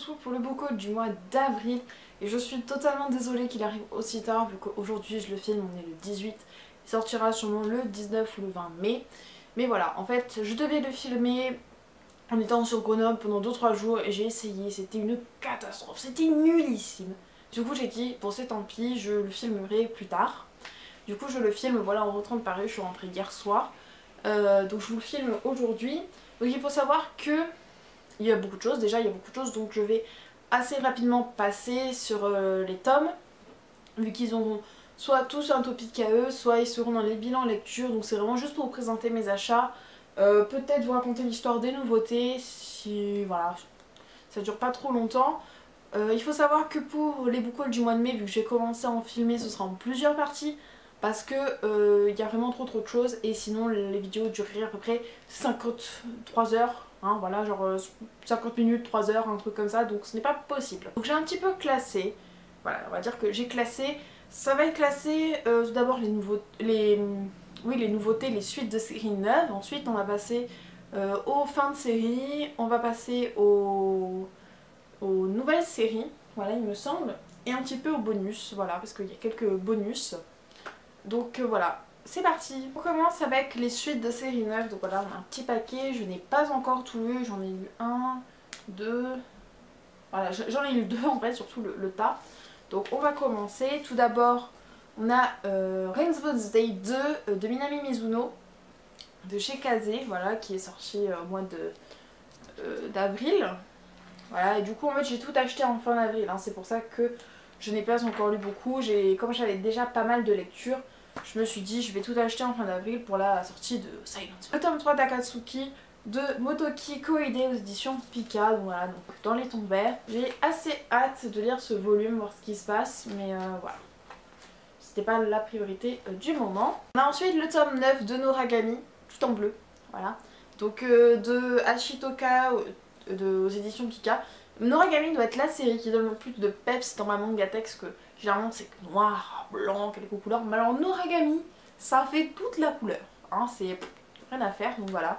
retrouve pour le book haul du mois d'avril et je suis totalement désolée qu'il arrive aussi tard vu qu'aujourd'hui je le filme, on est le 18, il sortira sûrement le 19 ou le 20 mai. Mais voilà, en fait je devais le filmer en étant sur Grenoble pendant 2-3 jours et j'ai essayé, c'était une catastrophe, c'était nullissime. Du coup j'ai dit bon c'est tant pis, je le filmerai plus tard. Du coup je le filme, voilà, en rentrant de Paris, je suis rentrée hier soir. Donc je vous le filme aujourd'hui. Donc il faut savoir que il y a beaucoup de choses, déjà il y a beaucoup de choses, donc je vais assez rapidement passer sur les tomes, vu qu'ils auront soit tous un topic à eux, soit ils seront dans les bilans lecture, donc c'est vraiment juste pour vous présenter mes achats, peut-être vous raconter l'histoire des nouveautés, si voilà, ça dure pas trop longtemps. Il faut savoir que pour les book hauls du mois de mai, vu que j'ai commencé à en filmer, ce sera en plusieurs parties, parce que y a vraiment trop de choses et sinon les vidéos dureraient à peu près 53 heures, hein, voilà, genre 50 minutes, 3 heures, un truc comme ça, donc ce n'est pas possible. Donc j'ai un petit peu classé, voilà, on va dire que j'ai classé, ça va être classé tout d'abord les nouveautés, les suites de séries neuves, ensuite on va passer aux fins de série, on va passer aux nouvelles séries, voilà il me semble, et un petit peu aux bonus, voilà, parce qu'il y a quelques bonus. Donc voilà, c'est parti. On commence avec les suites de séries neuves. Donc voilà, on a un petit paquet, je n'ai pas encore tout lu, j'en ai lu 1, 2, voilà, j'en ai lu 2 en fait, surtout le tas. Donc on va commencer. Tout d'abord, on a Rainbow's Day 2 de Minami Mizuno, de chez Kaze, voilà, qui est sorti au mois d'avril. Voilà, et du coup en fait j'ai tout acheté en fin d'avril, hein, c'est pour ça que je n'ai pas encore lu beaucoup. Comme j'avais déjà pas mal de lectures, je me suis dit je vais tout acheter en fin d'avril pour la sortie de Silent Voice. Le tome 3 d'Akatsuki de Motoki Koide aux éditions Pika, donc voilà, donc dans les tons verts. J'ai assez hâte de lire ce volume, voir ce qui se passe, mais voilà. C'était pas la priorité du moment. On a ensuite le tome 9 de Noragami, tout en bleu, voilà. Donc de Ashitoka aux éditions Pika. Noragami doit être la série qui donne le plus de peps dans ma manga texte, que généralement c'est noir, blanc, quelques couleurs. Mais alors Noragami, ça fait toute la couleur, hein, c'est rien à faire, donc voilà.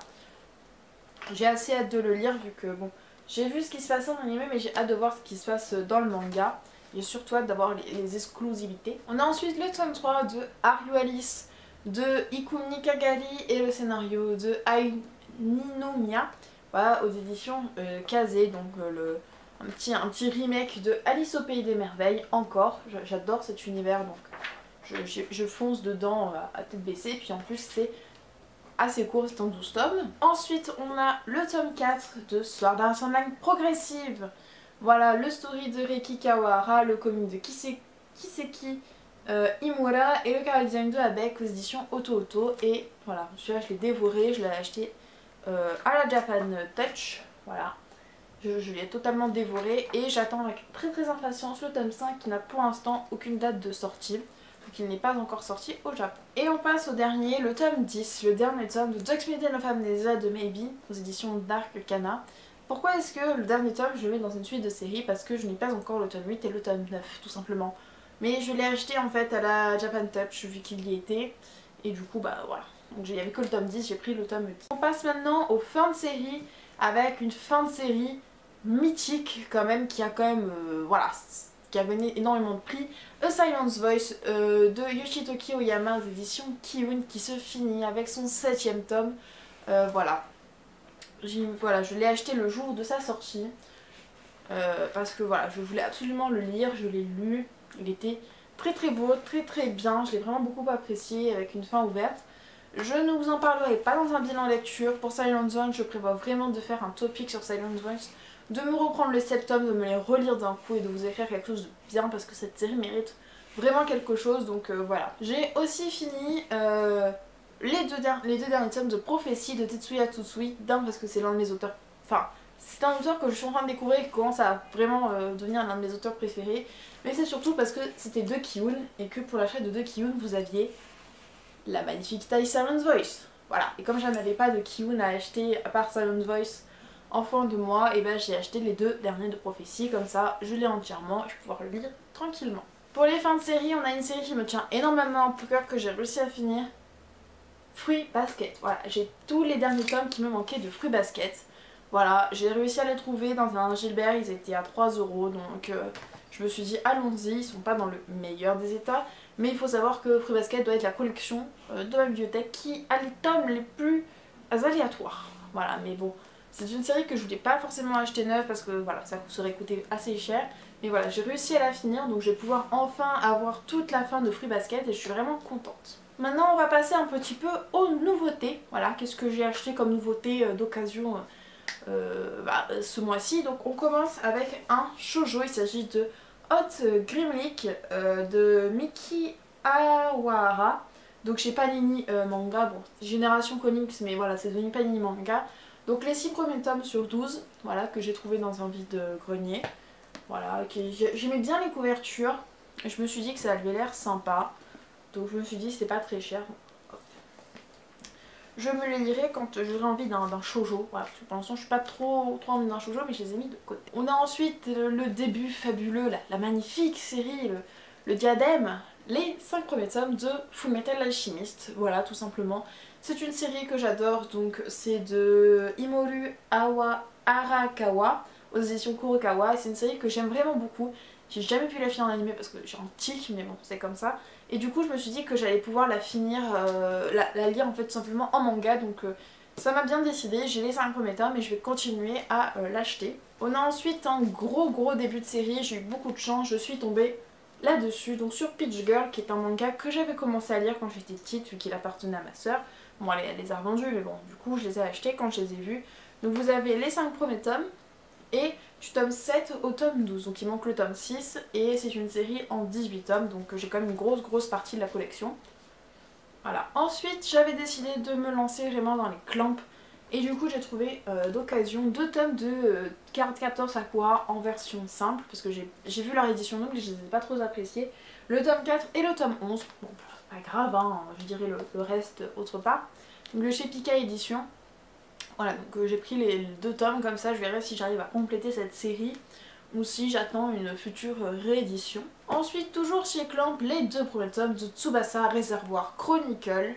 J'ai assez hâte de le lire vu que bon, j'ai vu ce qui se passait en anime, mais j'ai hâte de voir ce qui se passe dans le manga. J'ai surtout hâte d'avoir les exclusivités. On a ensuite le tome 3 de Are You Alice de Ikumi Kagari et le scénario de Ai Ninomiya. Voilà, aux éditions Kaze, donc un petit remake de Alice au Pays des Merveilles, encore. J'adore cet univers, donc je fonce dedans à tête baissée, puis en plus c'est assez court, c'est en 12 tomes. Ensuite on a le tome 4 de Sword Art Online Progressive. Voilà, le story de Reiki Kawahara, le comic de Kiseki Imura et le chara design de Abeck aux éditions Oto. Et voilà, celui-là je l'ai dévoré, je l'ai acheté à la Japan Touch, voilà, je l'ai totalement dévoré et j'attends avec très impatience le tome 5 qui n'a pour l'instant aucune date de sortie, donc il n'est pas encore sorti au Japon. Et on passe au dernier, le tome 10, le dernier tome de The Expedition of Amnesia de Maybe aux éditions Dark Kana. Pourquoi est-ce que le dernier tome je le mets dans une suite de série? Parce que je n'ai pas encore le tome 8 et le tome 9 tout simplement. Mais je l'ai acheté en fait à la Japan Touch vu qu'il y était et du coup bah voilà. Donc il n'y avait que le tome 10, j'ai pris le tome 10. On passe maintenant aux fins de série avec une fin de série mythique quand même qui a quand même, voilà, qui a gagné énormément de prix. A Silent Voice de Yoshitoki Oyama aux éditions Kiun qui se finit avec son 7ème tome. Voilà. Voilà, je l'ai acheté le jour de sa sortie parce que voilà, je voulais absolument le lire, je l'ai lu, il était très beau, très bien, je l'ai vraiment beaucoup apprécié avec une fin ouverte. Je ne vous en parlerai pas dans un bilan lecture. Pour Silent Voice, je prévois vraiment de faire un topic sur Silent Voice, de me reprendre le 7 tomes, de me les relire d'un coup et de vous écrire quelque chose de bien parce que cette série mérite vraiment quelque chose, donc voilà. J'ai aussi fini les deux derniers tomes de Prophétie de Tetsuya Tsutsui, d'un parce que c'est l'un de mes auteurs, enfin c'est un auteur que je suis en train de découvrir et qui commence à vraiment devenir l'un de mes auteurs préférés, mais c'est surtout parce que c'était de Kiun et que pour l'achat de Kiun vous aviez la magnifique taille Silent Voice. Voilà, et comme je n'avais pas de Kiun à acheter à part Silent Voice en fin de mois, et ben j'ai acheté les deux derniers de Prophétie, comme ça je l'ai entièrement et je vais pouvoir le lire tranquillement. Pour les fins de série, on a une série qui me tient énormément au cœur que j'ai réussi à finir. Fruit Basket, voilà, j'ai tous les derniers tomes qui me manquaient de Fruit Basket. Voilà, j'ai réussi à les trouver dans un Gilbert, ils étaient à 3 euros, donc je me suis dit allons-y, ils sont pas dans le meilleur des états, mais il faut savoir que Fruit Basket doit être la collection de ma bibliothèque qui a les tomes les plus aléatoires. Voilà, mais bon, c'est une série que je voulais pas forcément acheter neuve parce que voilà, ça serait coûté assez cher. Mais voilà, j'ai réussi à la finir, donc je vais pouvoir enfin avoir toute la fin de Fruit Basket et je suis vraiment contente. Maintenant, on va passer un petit peu aux nouveautés. Voilà, qu'est-ce que j'ai acheté comme nouveauté d'occasion ce mois-ci. Donc on commence avec un shoujo, il s'agit de Hot Grimlick de Miki Awahara. Donc chez Panini Manga, bon, Génération Comics, mais voilà, c'est devenu Panini Manga. Donc les 6 premiers tomes sur 12, voilà, que j'ai trouvé dans un vide-grenier. Voilà, j'aimais bien les couvertures, et je me suis dit que ça avait l'air sympa. Donc je me suis dit c'était pas très cher. Je me les lirai quand j'aurai envie d'un shoujo. Voilà, parce que pour l'instant je suis pas trop envie d'un shoujo, mais je les ai mis de côté. On a ensuite le début fabuleux, la magnifique série, le diadème, les 5 premiers tomes de Fullmetal Alchemist. Voilà, tout simplement. C'est une série que j'adore, donc c'est de Imoru Arakawa aux éditions Kurokawa. C'est une série que j'aime vraiment beaucoup. J'ai jamais pu la finir en animé parce que j'ai un tic, mais bon, c'est comme ça. Et du coup, je me suis dit que j'allais pouvoir la finir, la lire en fait tout simplement en manga. Donc ça m'a bien décidé. J'ai les 5 premiers tomes et je vais continuer à l'acheter. On a ensuite un gros début de série. J'ai eu beaucoup de chance. Je suis tombée là-dessus. Donc sur Peach Girl, qui est un manga que j'avais commencé à lire quand j'étais petite, vu qu'il appartenait à ma soeur. Bon, elle les a revendus, mais bon, du coup, je les ai achetés quand je les ai vus. Donc vous avez les 5 premiers tomes. Et du tome 7 au tome 12, donc il manque le tome 6 et c'est une série en 18 tomes, donc j'ai quand même une grosse partie de la collection. Voilà. Ensuite j'avais décidé de me lancer vraiment dans les clamps et du coup j'ai trouvé d'occasion 2 tomes de Card Captor Sakura en version simple parce que j'ai vu leur édition donc je les ai pas trop appréciés. Le tome 4 et le tome 11, bon pas grave hein, je dirais le reste autre part. Donc le chez Pika édition. Voilà, donc j'ai pris les 2 tomes, comme ça je verrai si j'arrive à compléter cette série ou si j'attends une future réédition. Ensuite, toujours chez Clamp, les 2 premiers tomes de Tsubasa Réservoir Chronicle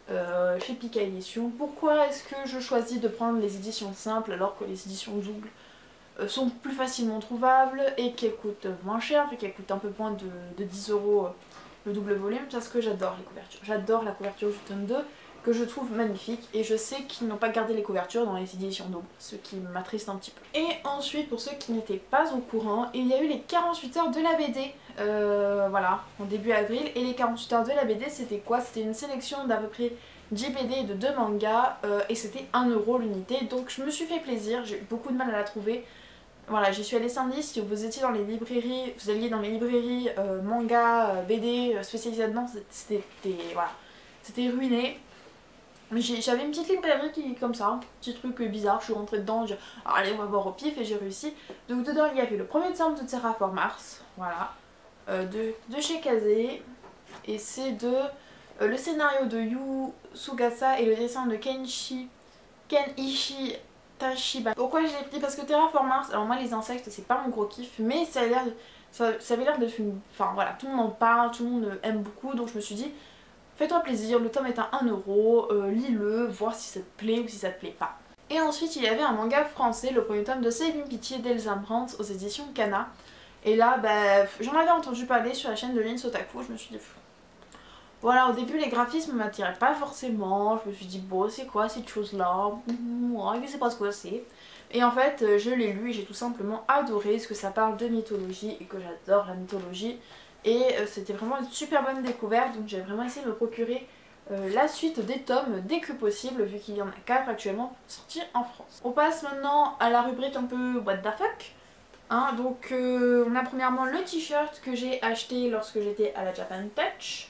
chez Pika Édition. Pourquoi est-ce que je choisis de prendre les éditions simples alors que les éditions doubles sont plus facilement trouvables et qu'elles coûtent moins cher, et qu'elles coûtent un peu moins de 10 € le double volume? Parce que j'adore les couvertures. J'adore la couverture du tome 2. Que je trouve magnifique et je sais qu'ils n'ont pas gardé les couvertures dans les éditions doubles, ce qui m'attriste un petit peu. Et ensuite, pour ceux qui n'étaient pas au courant, il y a eu les 48 heures de la BD, voilà, en début avril. Et les 48 heures de la BD, c'était quoi? C'était une sélection d'à peu près 10 BD et de 2 mangas et c'était 1 € l'unité. Donc je me suis fait plaisir, j'ai eu beaucoup de mal à la trouver. Voilà, j'y suis allée samedi. Si vous étiez dans les librairies, vous alliez dans les librairies manga, BD spécialisées dedans, c'était voilà, c'était ruiné. Mais j'avais une petite librairie qui, comme ça, un petit truc bizarre, je suis rentrée dedans, j'ai dit allez on va voir au pif et j'ai réussi. Donc dedans il y avait le premier tome de Terraform Mars, voilà, de chez Kazé, et c'est de le scénario de Yu Sugasa et le dessin de Kenichi Tashiba. Pourquoi je l'ai pris? Parce que Terraform Mars, alors moi les insectes c'est pas mon gros kiff, mais ça avait l'air d'être une... Enfin voilà, tout le monde en parle, tout le monde aime beaucoup, donc je me suis dit fais-toi plaisir, le tome est à 1 €, lis-le, voir si ça te plaît ou si ça te plaît pas. Et ensuite il y avait un manga français, le premier tome de Saving Pitié d'Elsa Brandt aux éditions Kana. Et là, bah, j'en avais entendu parler sur la chaîne de Lin Sotaku, je me suis dit... Voilà, au début les graphismes m'attiraient pas forcément, je me suis dit bon c'est quoi cette chose là, moi je sais pas ce que c'est. Et en fait je l'ai lu et j'ai tout simplement adoré parce que ça parle de mythologie et que j'adore la mythologie. Et c'était vraiment une super bonne découverte, donc j'ai vraiment essayé de me procurer la suite des tomes dès que possible, vu qu'il y en a 4 actuellement sortis en France. On passe maintenant à la rubrique un peu what the fuck. Hein, donc on a premièrement le t-shirt que j'ai acheté lorsque j'étais à la Japan Touch.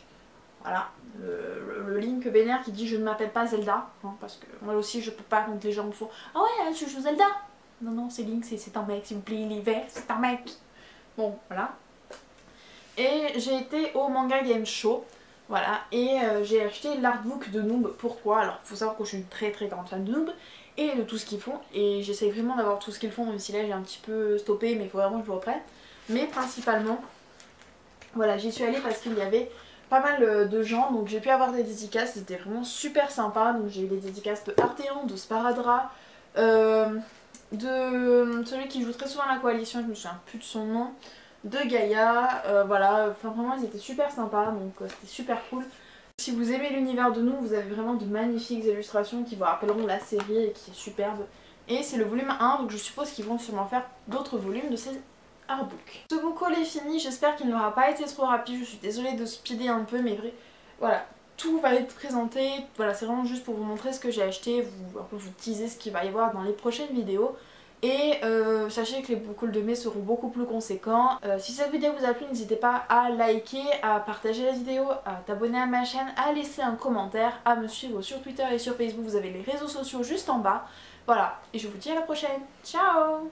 Voilà, le Link vénère qui dit je ne m'appelle pas Zelda, hein, parce que moi aussi je peux pas quand les gens me font ah ouais je joue Zelda. Non non c'est Link, c'est un mec s'il vous plaît, il est vert, c'est un mec. Bon voilà. Et j'ai été au Manga Game Show, voilà, et j'ai acheté l'artbook de Noob. Pourquoi? Alors il faut savoir que je suis une très grande fan de Noob et de tout ce qu'ils font, et j'essaye vraiment d'avoir tout ce qu'ils font, même si là j'ai un petit peu stoppé, mais il faut vraiment que je reprenne. Mais principalement, voilà, j'y suis allée parce qu'il y avait pas mal de gens, donc j'ai pu avoir des dédicaces, c'était vraiment super sympa. Donc j'ai eu des dédicaces de Arteon, de Sparadra, de celui qui joue très souvent à la coalition, je me souviens plus de son nom, de Gaïa, voilà, enfin vraiment ils étaient super sympas, donc c'était super cool. Si vous aimez l'univers de nous, vous avez vraiment de magnifiques illustrations qui vous rappelleront la série et qui est superbe. Et c'est le volume 1, donc je suppose qu'ils vont sûrement faire d'autres volumes de ces artbooks. Ce book haul est fini, j'espère qu'il n'aura pas été trop rapide, je suis désolée de speeder un peu, mais vrai, voilà. Tout va être présenté, voilà, c'est vraiment juste pour vous montrer ce que j'ai acheté, un peu vous teaser ce qu'il va y avoir dans les prochaines vidéos. Et sachez que les book hauls de mai seront beaucoup plus conséquents. Si cette vidéo vous a plu, n'hésitez pas à liker, à partager la vidéo, à t'abonner à ma chaîne, à laisser un commentaire, à me suivre sur Twitter et sur Facebook, vous avez les réseaux sociaux juste en bas. Voilà, et je vous dis à la prochaine, ciao!